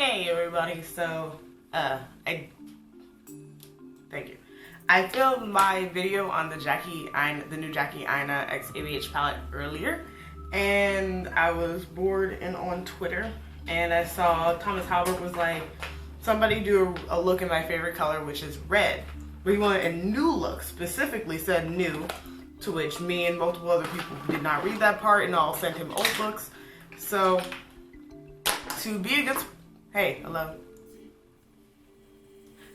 Hey everybody, I thank you. I filmed my video on the new Jackie Aina X ABH palette earlier, and I was bored and on Twitter, and I saw Thomas Halbert was like, somebody do a look in my favorite color, which is red. But he wanted a new look, specifically said new, to which me and multiple other people did not read that part and all sent him old looks. So, to be a good hey, hello.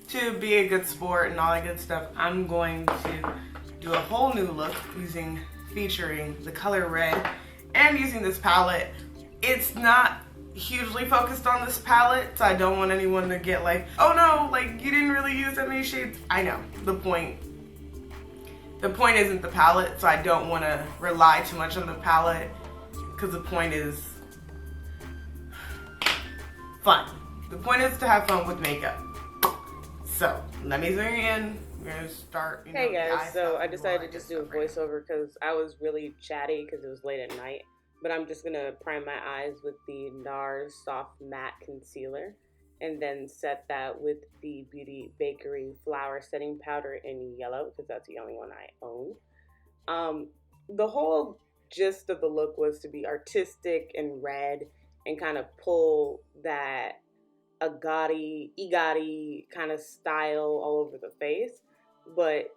To be a good sport and all that good stuff, I'm going to do a whole new look featuring the color red and using this palette. It's not hugely focused on this palette, so I don't want anyone to get like, oh no, like you didn't really use that many shades. I know, the point isn't the palette, so I don't want to rely too much on the palette because the point is fun. The point is to have fun with makeup. So, let me zoom in. We're gonna start. Hey guys, so I decided to just do a voiceover because I was really chatty because it was late at night. But I'm just gonna prime my eyes with the NARS Soft Matte Concealer and then set that with the Beauty Bakery Flower Setting Powder in yellow because that's the only one I own. The whole gist of the look was to be artistic and red and kind of pull that egati kind of style all over the face. But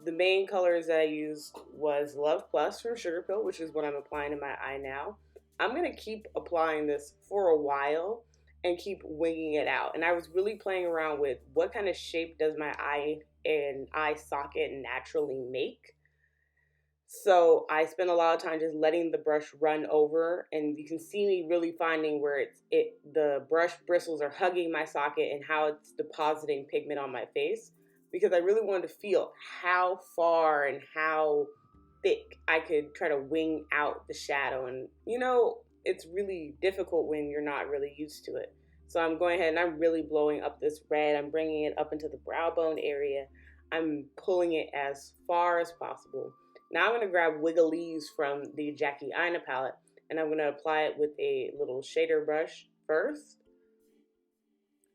the main colors that I used was Love Plus from Sugar Pill, which is what I'm applying in my eye now. I'm going to keep applying this for a while and keep winging it out. And I was really playing around with what kind of shape does my eye and eye socket naturally make. So I spend a lot of time just letting the brush run over, and you can see me really finding where the brush bristles are hugging my socket and how it's depositing pigment on my face, because I really wanted to feel how far and how thick I could try to wing out the shadow. And it's really difficult when you're not really used to it. So I'm going ahead and I'm really blowing up this red. I'm bringing it up into the brow bone area. I'm pulling it as far as possible. Now I'm going to grab Wiggley's from the Jackie Aina palette, and I'm going to apply it with a little shader brush first,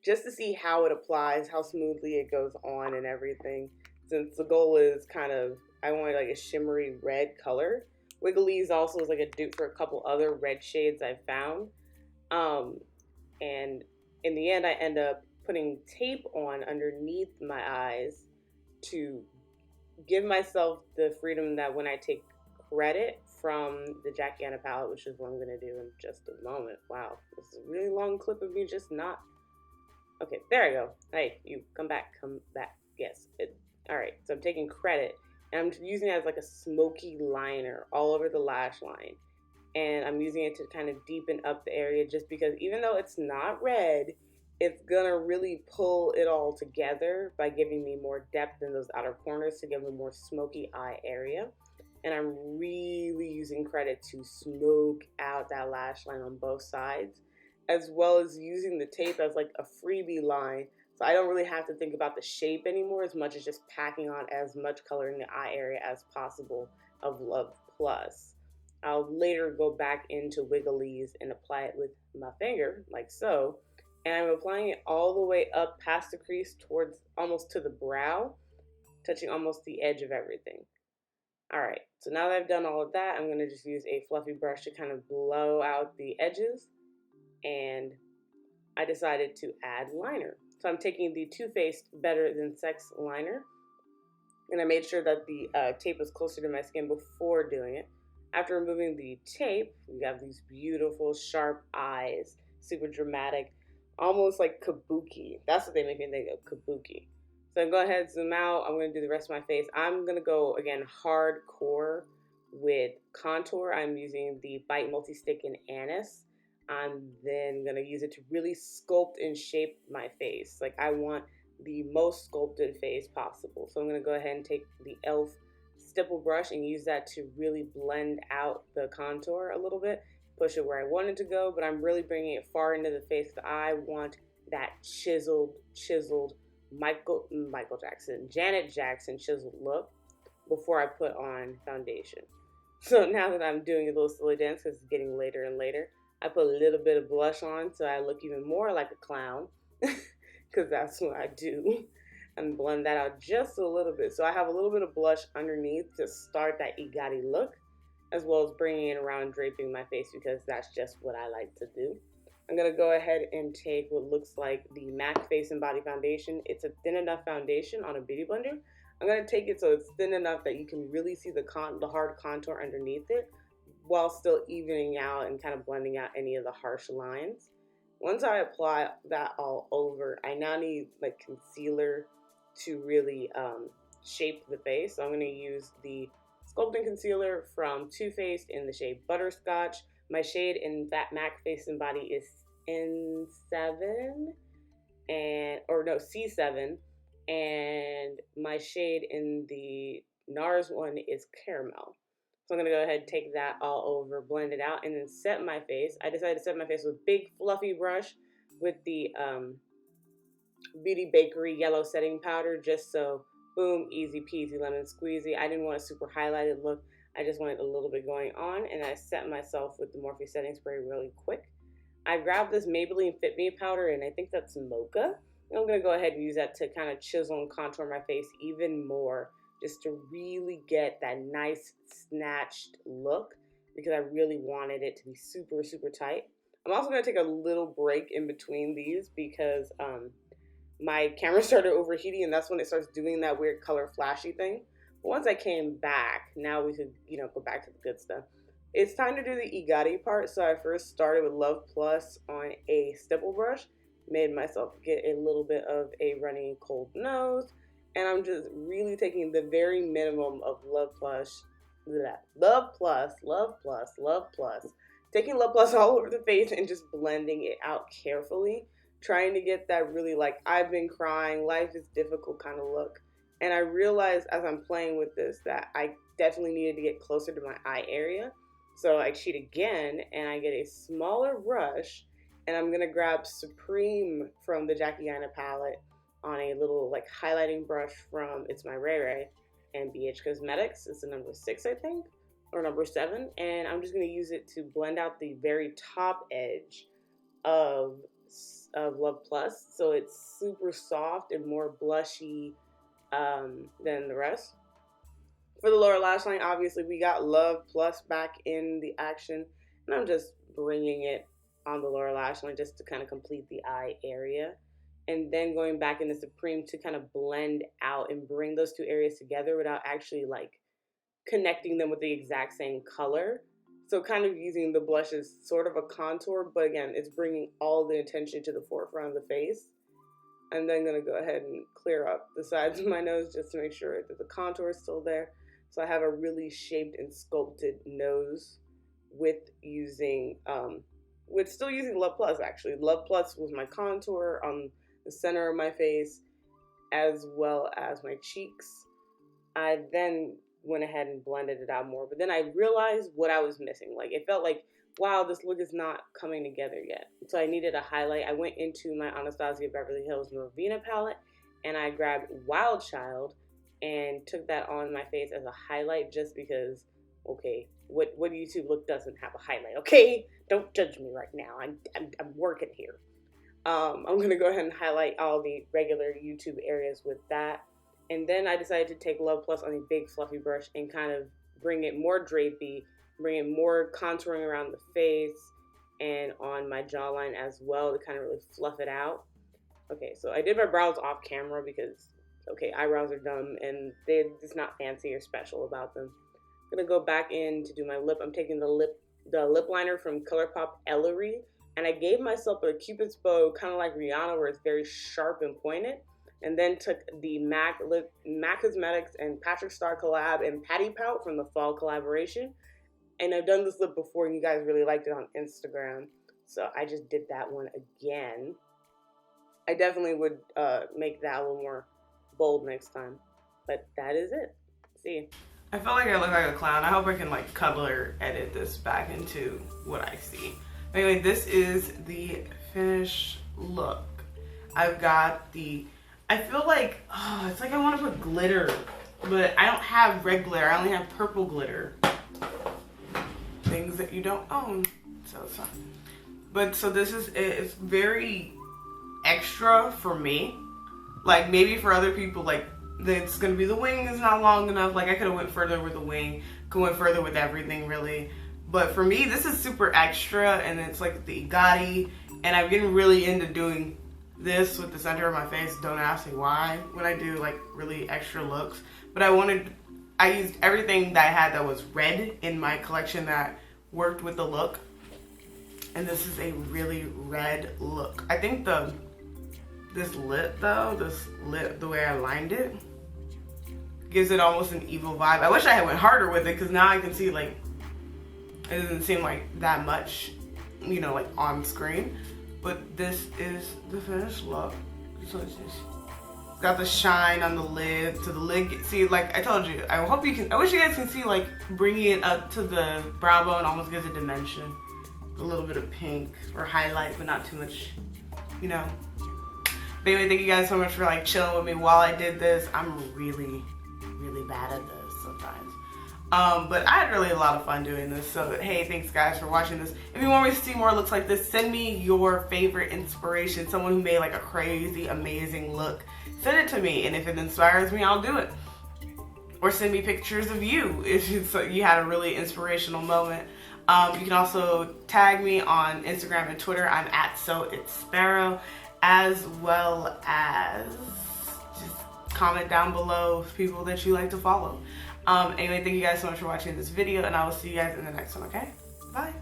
just to see how it applies, how smoothly it goes on and everything. Since the goal is I want like a shimmery red color. Wiggley's also is like a dupe for a couple other red shades I've found. And in the end, I end up putting tape on underneath my eyes to give myself the freedom that when I take credit from the Jackie Aina palette, which is what I'm going to do in just a moment. Wow, this is a really long clip of me just not. Okay, there I go. Hey, you come back. Yes. All right, so I'm taking credit, and I'm using it as like a smoky liner all over the lash line. And I'm using it to kind of deepen up the area, just because even though it's not red, it's gonna really pull it all together by giving me more depth in those outer corners to give a more smoky eye area. And I'm really using credit to smoke out that lash line on both sides, as well as using the tape as like a freebie line. So I don't really have to think about the shape anymore as much as just packing on as much color in the eye area as possible of Love Plus. I'll later go back into Wiggley's and apply it with my finger, like so. And I'm applying it all the way up past the crease towards almost to the brow, touching almost the edge of everything. All right, so now that I've done all of that, I'm going to just use a fluffy brush to kind of blow out the edges. And I decided to add liner. So I'm taking the Too Faced Better Than Sex liner. And I made sure that the tape was closer to my skin before doing it. After removing the tape, we have these beautiful, sharp eyes, super dramatic, almost like kabuki. That's what they make me think of, kabuki. So go ahead, zoom out. I'm going to do the rest of my face. I'm going to go, again, hardcore with contour. I'm using the Bite Multi-Stick in Anise. I'm then going to use it to really sculpt and shape my face. Like, I want the most sculpted face possible. So I'm going to go ahead and take the e.l.f. stipple brush and use that to really blend out the contour a little bit. Push it where I want it to go, but I'm really bringing it far into the face. I want that chiseled Janet Jackson chiseled look before I put on foundation. So now that I'm doing a little silly dance because it's getting later and later, I put a little bit of blush on so I look even more like a clown, because that's what I do, and blend that out just a little bit. So I have a little bit of blush underneath to start that EGOTY look, as well as bringing it around and draping my face, because that's just what I like to do. I'm going to go ahead and take what looks like the MAC Face and Body Foundation. It's a thin enough foundation on a beauty blender. I'm going to take it so it's thin enough that you can really see the hard contour underneath it, while still evening out and kind of blending out any of the harsh lines. Once I apply that all over, I now need like concealer to really shape the face. So I'm going to use the Sculpting Concealer from Too Faced in the shade Butterscotch. My shade in that MAC Face and Body is N7, C7, and my shade in the NARS one is Caramel. So I'm going to go ahead and take that all over, blend it out, and then set my face. I decided to set my face with a big fluffy brush with the Beauty Bakery yellow setting powder, just so, boom, easy peasy lemon squeezy. I didn't want a super highlighted look. I just wanted a little bit going on, and I set myself with the Morphe setting spray really quick. I grabbed this Maybelline Fit Me powder, and I think that's Mocha. And I'm going to go ahead and use that to kind of chisel and contour my face even more, just to really get that nice snatched look, because I really wanted it to be super, super tight. I'm also going to take a little break in between these because my camera started overheating, and that's when it starts doing that weird color flashy thing. But once I came back, now we could, go back to the good stuff. It's time to do the EGOTY part. So I first started with Love Plus on a stipple brush, made myself get a little bit of a runny cold nose, and I'm just really taking the very minimum of Love Plus, taking Love Plus all over the face and just blending it out carefully, trying to get that really like I've been crying, life is difficult kind of look. And I realized as I'm playing with this that I definitely needed to get closer to my eye area. So I cheat again and I get a smaller brush, and I'm going to grab Supreme from the Jackie Aina palette on a little like highlighting brush from It's My Ray Ray and BH Cosmetics. It's the number 6, I think, or number 7. And I'm just going to use it to blend out the very top edge of Love Plus. So it's super soft and more blushy than the rest. For the lower lash line, obviously we got Love Plus back in the action, and I'm just bringing it on the lower lash line just to kind of complete the eye area, and then going back into Supreme to kind of blend out and bring those two areas together without actually like connecting them with the exact same color. So kind of using the blush as sort of a contour, but again, it's bringing all the attention to the forefront of the face. I'm then going to go ahead and clear up the sides of my nose just to make sure that the contour is still there. So I have a really shaped and sculpted nose with using, still using Love Plus actually. Love Plus was my contour on the center of my face as well as my cheeks. I then went ahead and blended it out more, but then I realized what I was missing. Like it felt like, wow, this look is not coming together yet. So I needed a highlight. I went into my Anastasia Beverly Hills Norvina palette and I grabbed Wild Child and took that on my face as a highlight, just because, okay, what YouTube look doesn't have a highlight, okay? Don't judge me right now. I'm working here. I'm gonna go ahead and highlight all the regular YouTube areas with that. And then I decided to take Love Plus on a big fluffy brush and kind of bring it more drapey, bring it more contouring around the face and on my jawline as well to kind of really fluff it out. Okay, so I did my brows off camera because, okay, eyebrows are dumb and they're just not fancy or special about them. I'm gonna go back in to do my lip. I'm taking the lip liner from ColourPop Ellery, and I gave myself a Cupid's bow, kind of like Rihanna, where it's very sharp and pointed. And then took the MAC Cosmetics and Patrick Star collab and Patty Pout from the fall collaboration. And I've done this lip before and you guys really liked it on Instagram, so I just did that one again. I definitely would make that a little more bold next time, but that is it. See, I feel like I look like a clown. I hope I can like color edit this back into what I see. Anyway, this is the finished look. I've got I feel like, it's like I want to put glitter, but I don't have red glitter. I only have purple glitter. Things that you don't own, so it's fine. But so this is, it's very extra for me. Like maybe for other people, like it's gonna be the wing is not long enough. Like I could have went further with the wing, could went further with everything really. But for me, this is super extra, and it's like the Gotti, and I'm getting really into doing this with the center of my face. Don't ask me why when I do like really extra looks. But I used everything that I had that was red in my collection that worked with the look. And this is a really red look. I think this lip though, the way I lined it, gives it almost an evil vibe. I wish I had went harder with it, because now I can see like, it doesn't seem like that much, you know, like on screen. But this is the finished look. So it's just got the shine on the lid. So the lid, see, like I told you, I hope you can, I wish you guys can see like bringing it up to the brow bone almost gives a dimension. A little bit of pink or highlight, but not too much, you know. But anyway, thank you guys so much for like chilling with me while I did this. I'm really, really bad at this sometimes. But I had really a lot of fun doing this. So hey, thanks guys for watching this. If you want me to see more looks like this, send me your favorite inspiration, someone who made like a crazy, amazing look. Send it to me, and if it inspires me, I'll do it. Or send me pictures of you if you had a really inspirational moment. You can also tag me on Instagram and Twitter. I'm at SoIt'sSparrow, as well as just comment down below people that you like to follow. Anyway, thank you guys so much for watching this video, and I will see you guys in the next one, okay? Bye.